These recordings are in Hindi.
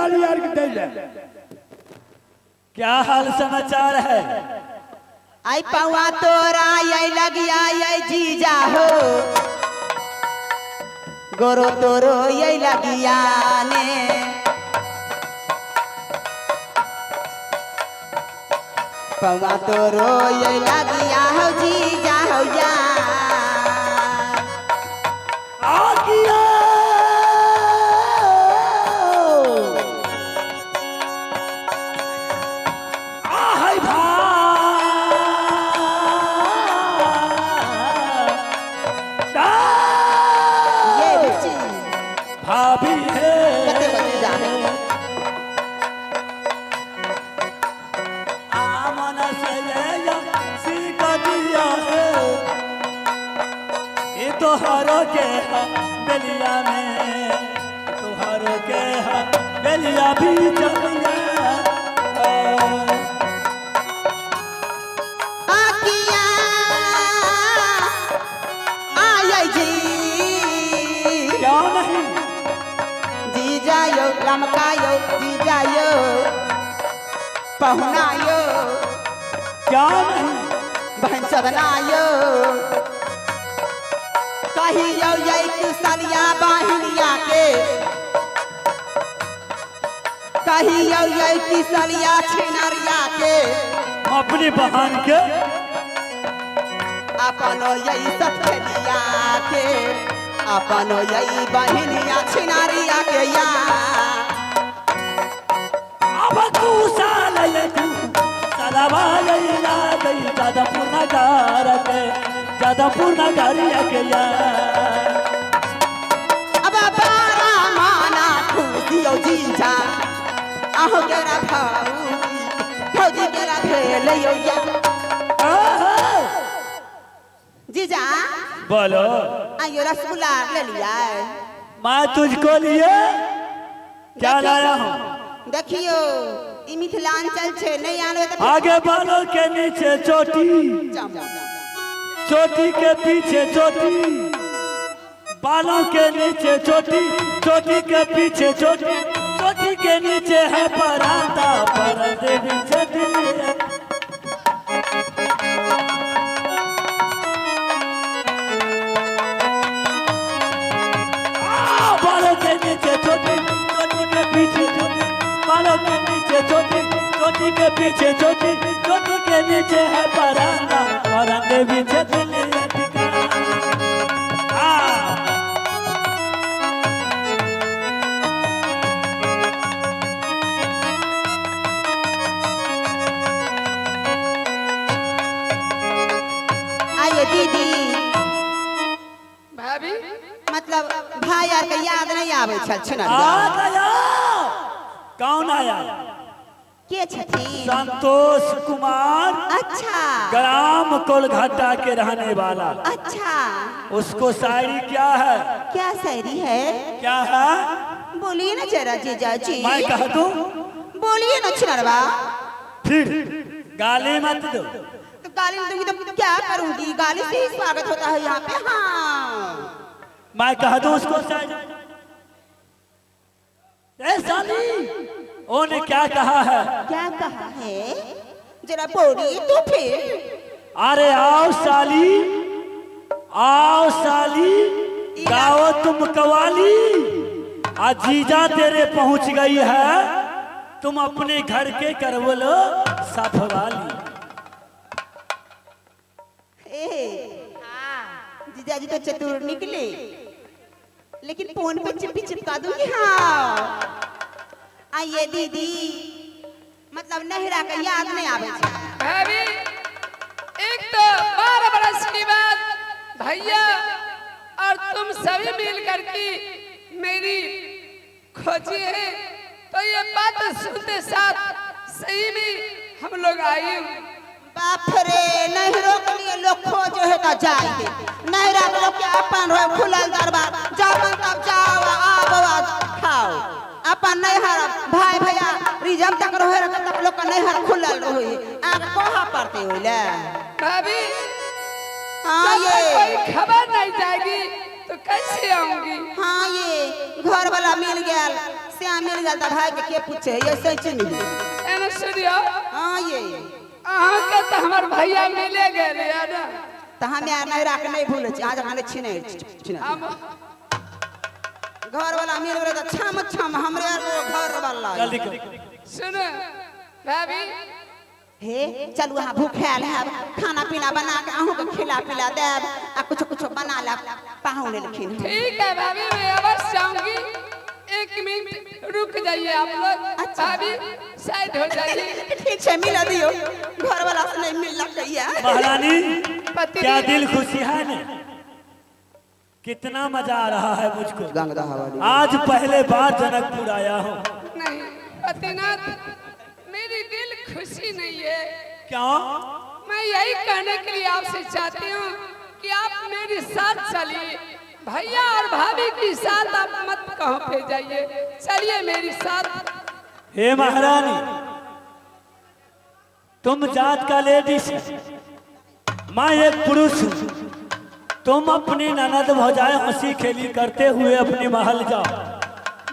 डाली यार दे ले। क्या हाल समाचार है? आई पौआ तोरा ये लगिया ये जीजा हो गोरो तोरो ये लगिया ने पौआ तोरो ये लगिया हो जीजा हो या आगिया आहै भाभी है आमन से सीख दिया है ये तोहरो के बेलिया में तोहरो के बेलिया भी चलिया आकिया आये जी क्या नहीं जीजा यो लमका यो जीजा यो पहुना यो क्या नहीं बहन सदना यो कही यो यही किसलिया बहनिया के कही यो यही किसलिया छिनरिया के अपनी बहन के अपनो यही सतलिया के अपनो यही बहनिया छिनारिया के या अब तू साल ये तू सलावा ये याद ज्यादा पूर्ण गार के ज्यादा पूर्ण गारिया के या अब बारा माना खुदियो जीजा आहो केरा फौजी केरा खेले यो या जीजा बोलो आयो रसगुल्ला ले लिया मैं तुझको लिए क्या लाया हूँ देखियो ई मिथिलांचल छे नहीं आने तो आगे बालों के नीचे चोटी चोटी के पीछे चोटी बालों के नीचे चोटी चोटी के पीछे चोटी चोटी के नीचे है परांदा परदे भी चोटी बालों के नीचे चोटी चोटी के पीछे चोटी बालों के नीचे चोटी चोटी के पीछे चोटी चोटी के नीचे है परांदा परदे भी चोटी दीदी भाभी मतलब भाई यार के याद नहीं आवे छल छना आ गया कौन आया के छथी संतोष कुमार अच्छा ग्राम कोलघाटा के रहने वाला अच्छा उसको शायरी क्या है क्या शायरी है क्या है बोलिए ना जरा जीजा जी मैं कह दूं बोलिए ना छनरवा फिर गाली मत दो तो गाली दूंगी तो क्या करूंगी गाली से ही स्वागत होता है यहाँ पे हाँ मैं कह दूं उसको शायरी ए साली ओने क्या कहा है क्या कहा है जरा बोलिए तो फिर अरे आओ साली गाओ तुम कवाली आज जीजा तेरे पहुंच गई है तुम अपने घर के करवो लो सफवाली जीजा जी तो चतुर निकले लेकिन फोन पे चिपका दूंगी हाँ आइए दीदी मतलब नहरा का याद नहीं आवे भाभी एक तो 12 बरस के बाद भैया और तुम सभी मिल करके मेरी खोजी है तो ये बात सुनते साथ सही में हम लोग आए बाप रे नहरों के लिए लोग खोजो है तो जाएंगे नहरा के लोग के अपन हो खुलल दरबार जाओ तब जाओ आवाज खाओ अपन नहर भाई भैया रिजर्व तक रहे तक लोग का नहर खुलल रही आगे कहाँ पड़ते हो ले भाभी हाँ ये कोई खबर नहीं जाएगी तो कैसे आऊंगी हाँ ये घर वाला मिल गया श्याम मिल जाता भाई के पूछे ये सच मिली एने सुनियो हां ये अहाँ के तो हमर भैया मिले गेले है ना त हम यार नहरा के नहीं भूले आज खाने छिने हम घर वाला मिल गए तो छम छम हमरे घर वाला जल्दी कर सुन भाभी हे चलू वहां भूखेल है खाना पीना बना के अहू के खिला पिला दे आ कुछ कुछ बना ला पाहुने लेकिन ठीक है भाभी मैं अवश्य आऊंगी 1 मिनट रुक जाइए आप लोग भाभी साइड हो जाइए ठीक है मिला दियो घर वाला से नहीं मिलना कहिया महारानी पति क्या दिल खुशी है ना कितना मजा आ रहा है मुझको गंगा हवाली आज पहले बार जनकपुर आया हूँ नहीं पतिनाथ मेरी दिल खुशी नहीं है क्या मैं यही कहने के लिए आपसे चाहती हूँ कि आप मेरे साथ चलिए भैया और भाभी के साथ आप मत कहीं पे जाइए चलिए मेरे साथ हे महारानी तुम जात का लेडीज मैं एक पुरुष हूँ तुम अपनी ननद भौजाएं हंसी खेली करते हुए अपनी महल जाओ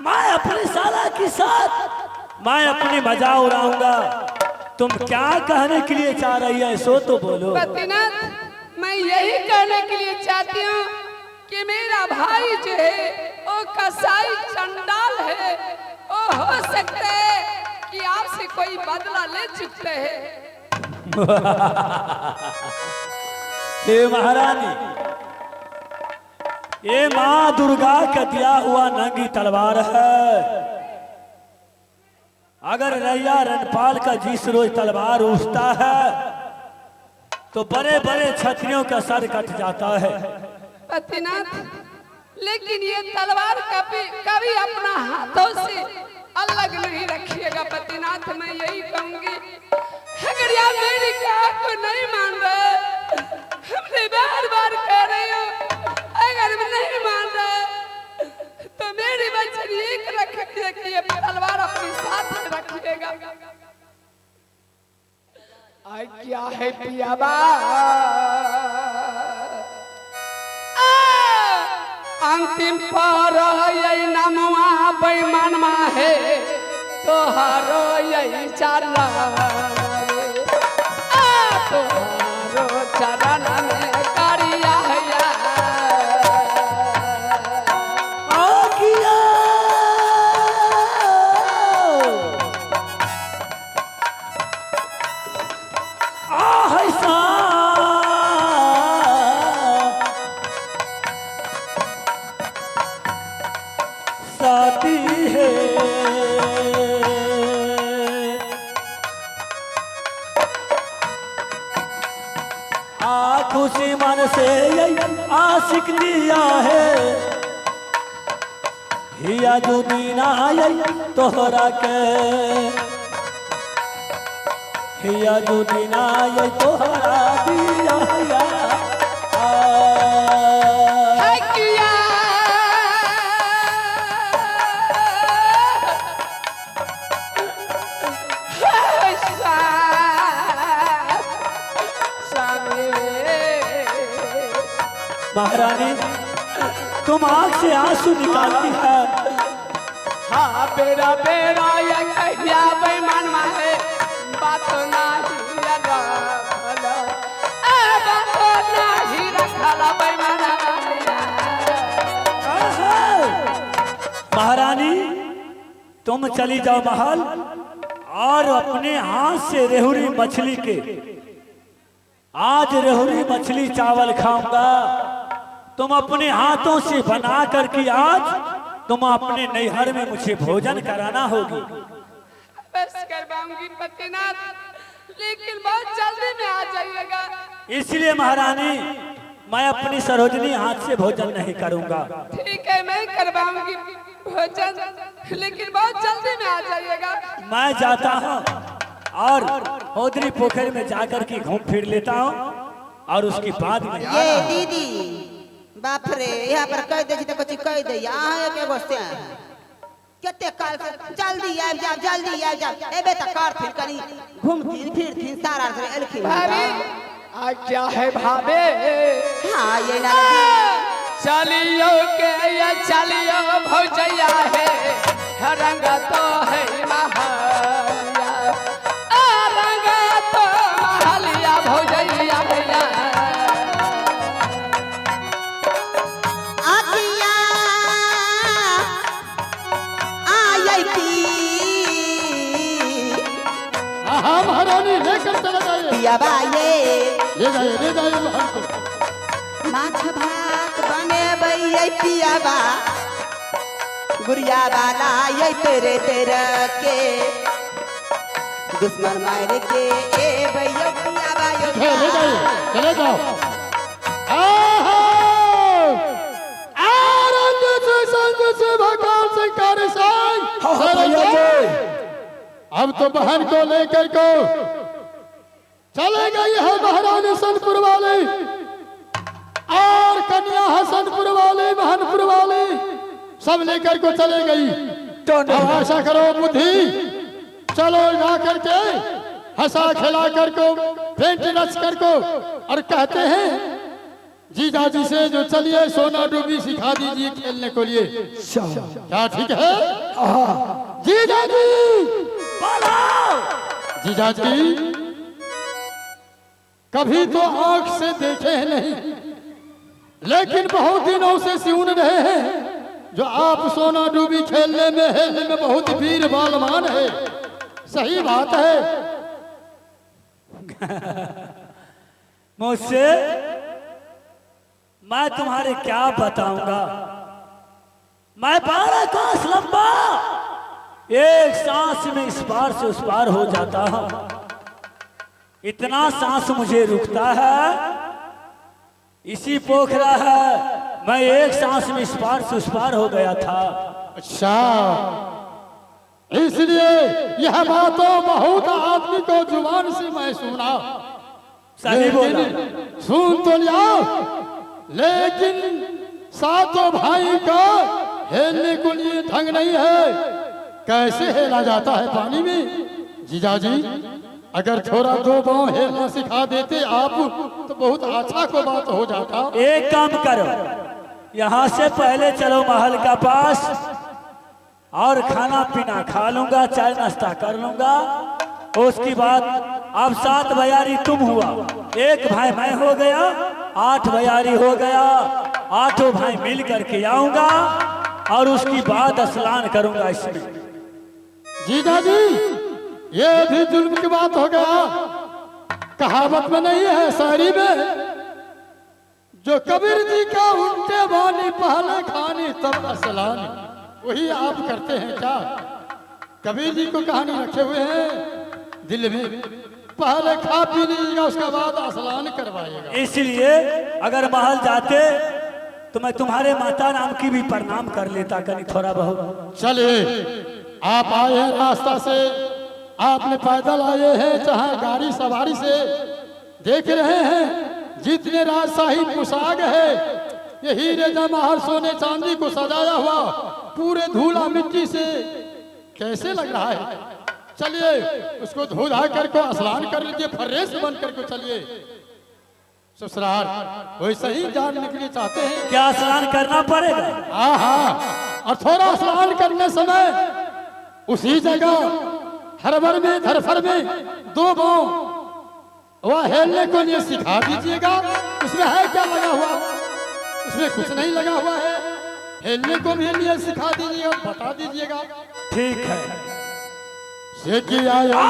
मैं अपनी साला के साथ मैं अपनी मजा उड़ाऊंगा तुम क्या कहने के लिए चाह रही है सो तो बोलो पतिनाथ मैं यही कहने के लिए चाहती हूँ कि मेरा भाई जो है वो कसाई चंडाल है वो हो सकता है कि आपसे कोई बदला ले चुके हैं हे महारानी ये माँ दुर्गा का दिया हुआ नंगी तलवार है अगर रैया रणपाल का जिस रोज तलवार उठता है तो बड़े बड़े क्षत्रियों का सर कट जाता है पतिनाथ लेकिन ये तलवार कभी अपना हाथों से अलग नहीं रखिएगा पतिनाथ मैं यही कहूंगी अगर आप मेरी बात को नहीं मान रहे हमने बार बार कह रही हूँ अगर नहीं मान रहे तो मेरी वचन एक रखिए कि ये तलवार अपने साथ में रखिएगा आई क्या है पियाबा अंतिम पर यही नमवा बेमनमा है तोहारो यही चरण तोहारो चरण में करिया खुशी मन से आशिक दिया है हिया जो दीना तोहरा के हिया जो दीना तोहरा दिया महारानी तुम आँख से आंसू निकालती है हाँ बेरा बेरा ये कहिया बेमनमा है बात नहीं रखला बात नहीं रखला बेमनमा महारानी तुम चली जाओ महल और अपने हाथ से रेहुरी मछली के आज रेहुरी मछली चावल खाऊंगा तुम अपने हाथों से बना करके आज तुम अपने नैहर में मुझे भोजन कराना होगी बस करवाऊंगी पतिनाथ लेकिन बहुत जल्दी में आ जाइएगा इसलिए महारानी मैं अपनी सरोजनी हाथ से भोजन नहीं करूंगा ठीक है मैं करवाऊंगी भोजन लेकिन बहुत जल्दी में आ जाइएगा मैं जाता हूँ और होदरी पोखरी में जाकर के घूम फिर लेता हूँ और उसके बाद में ये दीदी बाप रे यहाँ पर कह दे तो कुछ कह दे यहाँ एक एगो से कितने काल से जल्दी आ जा ए बेटा कार फिर कनी घूम फिर सारा से एलखी भाभी आ क्या है भाभी हां ये ना चलियो के ये चलियो भौजैया है रंग तो है महलिया रंग तो महलिया भौजैया भैया अखिया आयती हाँ महारानी लेकर चले जाइए पिया बाये ले जाइए महल को। माछ भात बने बई पिया बा गुड़िया वाला ये तेरे तेरे के दुश्मन मार के ए भैया पिया बा ये ले जाइए चले जाओ। आहा! आनंद से संग से भगवान से कर साई भैया जी। अब तो बहन को लेकर को चले गई है महारानी सनपुर वाली और कन्या हसनपुर वाली महनपुर वाली सब लेकर को चले गई। अब ऐसा करो बुद्धि चलो गा करके हंसा खिला कर को पेंट रच कर को और कहते हैं जीजा जी से जो चलिए सोना डूबी सिखा दीजिए खेलने को लिए। क्या ठीक है जीजा जी? जीजा जी कभी तो आंख से देखे हैं नहीं लेकिन बहुत दिनों से सुन रहे हैं जो आप सोना डूबी खेलने में हेलने में बहुत वीर बालमान है। सही बात है। मुझसे मैं तुम्हारे क्या बताऊंगा। मैं 12 कोस लंबा एक सांस में इस पार से उस पार हो जाता हूं। इतना सांस मुझे रुकता है इसी पोखरा है मैं एक सांस में इस पार से उस पार हो गया था। अच्छा इसलिए यह बातों बहुत आदमी को जुबान से मैं सुना सही बोला। सुन तो लिया लेकिन सातों भाई का हेलने को लिए ढंग नहीं है। कैसे हेला जाता है पानी में? जीजाजी अगर थोड़ा दो पांव हेलना सिखा देते आप तो बहुत अच्छा को बात हो जाता। एक काम करो यहाँ से पहले चलो महल का पास और खाना पीना खा लूंगा चाय नाश्ता कर लूंगा। उसके बाद अब 7 भैयारी तुम हुआ, एक भाई मैं हो गया, 8 भैयारी हो गया। 8 भाई मिल करके आऊंगा और उसकी बाद स्नान करूंगा इसमें। जीजाजी ये भी जुल्म की बात हो गया। कहावत में नहीं है शायरी में जो कबीर जी का उल्टे बानी पहले खानी तब असलानी, वही आप करते हैं क्या? कबीर जी को कहानी रखे हुए हैं दिल में, पहले खा पी लीजिएगा उसके बाद असलान करवाइएगा। इसलिए अगर महल जाते तो मैं तुम्हारे माता नाम की भी प्रणाम कर लेता कहीं थोड़ा बहुत। चलिए आप आए हैं रास्ता से, आपने पैदल आए हैं चाहे गाड़ी सवारी से, देख रहे हैं जितने राजशाही पोशाक है ये हीरे जवाहर सोने चांदी को सजाया हुआ पूरे धूला मिट्टी से कैसे लग रहा है। चलिए उसको धो धा करके स्नान कर लीजिए, फ्रेश बन करके चलिए। ससुराल वैसे ही जानने के लिए चाहते हैं क्या स्नान करना पड़ेगा? हाँ हाँ, और थोड़ा स्नान करने समय उसी जगह हरबर में धरफर में 2 पांव वह हेलने को लिए सिखा दीजिएगा। उसमें है क्या लगा हुआ? उसमें कुछ नहीं लगा हुआ है। हेलने को भी लिए सिखा दीजिएगा, बता दीजिएगा। ठीक है। सेठी आया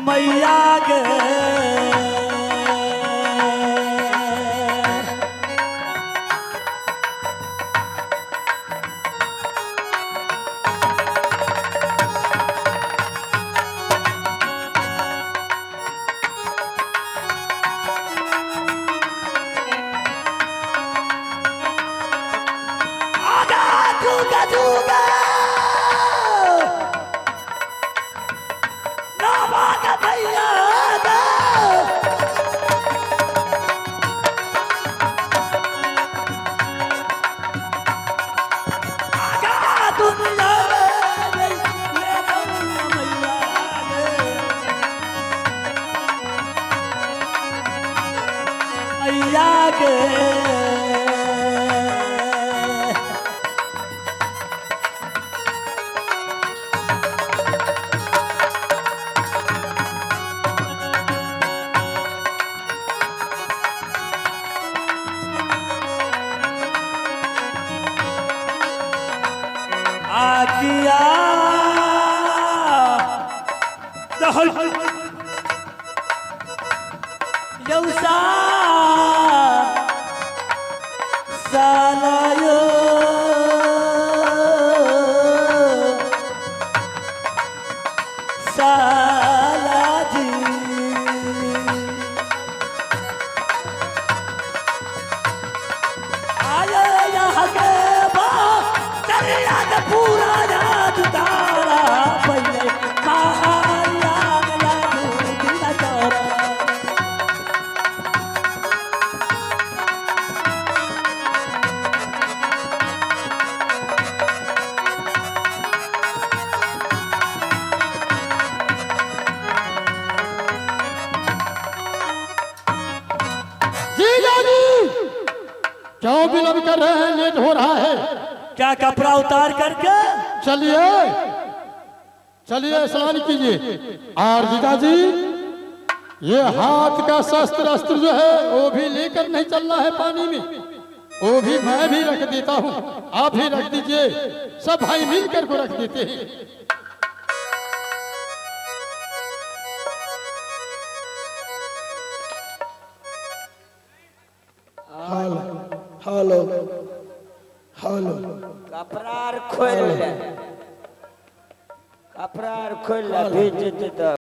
मैया गे के आकिया दहल यौसा सालायो सालाजी आये यहाँ के पूरा याद तारा पहले महाया दिला तारा जीजा जी क्यों विलंब कर रहे हैं? लेट हो रहा है। क्या कपड़ा उतार करके चलिए चलिए स्नान कीजिए। और जीजा जी ये हाथ का शस्त्र अस्त्र जो है वो भी लेकर नहीं चलना है पानी में, वो भी मैं भी रख देता हूँ, आप ही रख दीजिए। सब भाई मिलकर को रख देते हैं। हेलो हेलो कपड़ा खोल ले, कपड़ा खोल ले, भेज देते तो